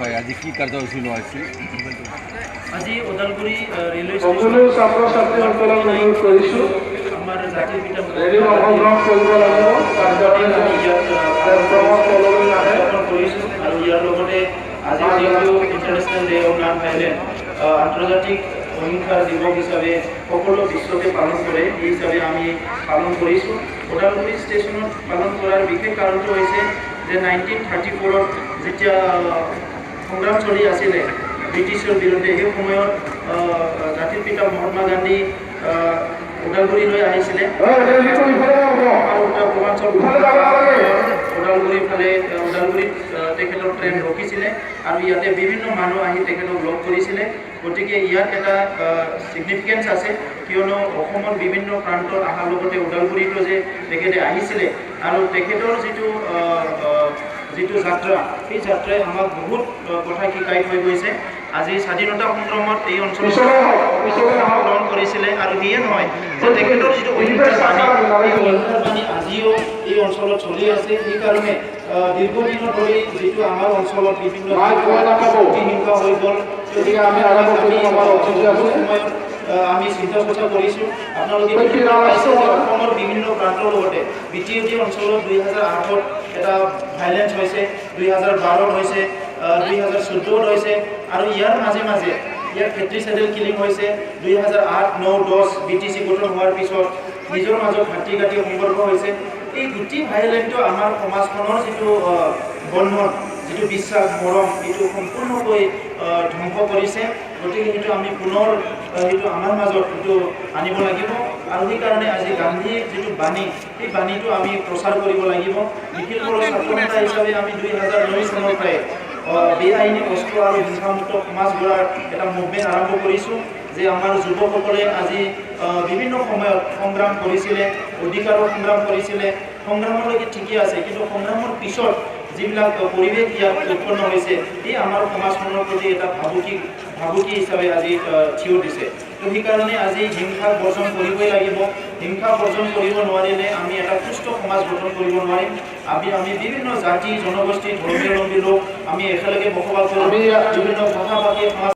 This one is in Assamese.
হয় আজি কি কাৰ্যসূচী লোৱা হৈছিল? আজি ওদালগুৰি ৰেলৱে ষ্টেচন কৰিছোঁ আমাৰ জাতিৰ পিতা কৰিছোঁ আৰু ইয়াৰ লগতে আজি যিহেতু international day of non violence আন্তৰ্জাতিক অহিংসা দিৱস হিচাপে সকলো বিশ্বতে পালন কৰে এই হিচাপে আমি পালন কৰিছোঁ। ওদালগুৰি ষ্টেচনত পালন কৰাৰ বিশেষ কাৰণটো হৈছে যে 1934 যেতিয়া সংগ্ৰাম চলি আছিলে ব্ৰিটিছৰ বিৰুদ্ধে, সেই সময়ত জাতিৰ পিতা মহাত্মা গান্ধী ওদালগুৰিলৈ আহিছিলে। ওদালগুৰিত তেখেতৰ ট্ৰেইন ৰখিছিলে আৰু ইয়াতে বিভিন্ন মানুহ আহি তেখেতক লগ কৰিছিলে। গতিকে ইয়াত এটা ছিগনিফিকেঞ্চ আছে, কিয়নো অসমৰ বিভিন্ন প্ৰান্তৰ অহাৰ লগতে ওদালগুৰিতো যে তেখেতে আহিছিলে আৰু তেখেতৰ যিটো যাত্ৰা, সেই যাত্ৰাই আমাক বহুত কথা শিকাই থৈ গৈছে। আজি স্বাধীনতা সংগ্ৰামত এই অঞ্চলত অংশগ্ৰহণ কৰিছিলে আৰু সেয়ে নহয় যে তেখেতৰ যিটো অহিংসাৰ বাণী, এই অহিংসাৰ বাণী আজিও এই অঞ্চলত চলি আছে। সেইকাৰণে দীৰ্ঘদিনৰ ধৰি যিটো আমাৰ অঞ্চলত বিভিন্ন হিংসা হৈ গ'ল, গতিকে আমি সময়ত আমি চিন্তা চৰ্চা কৰিছোঁ। আপোনালোকে অসমৰ বিভিন্ন প্ৰান্তৰ লগতে BTOT অঞ্চলত 2008 এটা ভাইলেন্স হৈছে, 2012 হৈছে, 2014 হৈছে আৰু ইয়াৰ মাজে মাজে ইয়াৰ ফেট্ৰিচাইডেল কিলিং হৈছে। 2008, 9, 10 BTC গঠন হোৱাৰ পিছত নিজৰ মাজত ঘাটি ঘাটি সংঘৰ্ষ হৈছে। এই গোটেই ভাইলেন্সটো আমাৰ সমাজখনৰ যিটো বন্ধন, যিটো বিশ্বাস মৰম, এইটো সম্পূৰ্ণকৈ ধ্বংস কৰিছে। গতিকে সেইটো আমি পুনৰ সেইটো আমাৰ মাজত সেইটো আনিব লাগিব আৰু সেইকাৰণে আজি গান্ধীৰ যিটো বাণী, সেই বাণীটো আমি প্ৰচাৰ কৰিব লাগিব। নিখিল বড়ো ছাত্ৰ নেতা হিচাপে আমি 2009 চনৰ পৰাই বেআইনী অস্ত্ৰ আৰু হিংসামুক্ত সমাজ গঢ়াৰ এটা মুভমেণ্ট আৰম্ভ কৰিছোঁ, যে আমাৰ যুৱকসকলে আজি বিভিন্ন সময়ত সংগ্ৰাম কৰিছিলে, অধিকাৰৰ সংগ্ৰাম কৰিছিলে। সংগ্ৰামলৈকে ঠিকেই আছে, কিন্তু সংগ্ৰামৰ পিছত যিবিলাক পৰিৱেশ ইয়াত উৎপন্ন হৈছে, এই আমাৰ সমাজখনৰ প্ৰতি এটা ভাবুকি হিচাপে আজি থিয় দিছে। তো সেইকাৰণে আজি হিংসা বৰ্জন কৰিবই লাগিব। হিংসা বৰ্জন কৰিব নোৱাৰিলে আমি এটা সুস্থ সমাজ গঠন কৰিব নোৱাৰিম। আমি বিভিন্ন জাতি জনগোষ্ঠী ধৰ্মীয়লম্বী লোক আমি একেলগে বসবাস কৰোঁ, বিভিন্ন ভাষা ভাষী সমাজ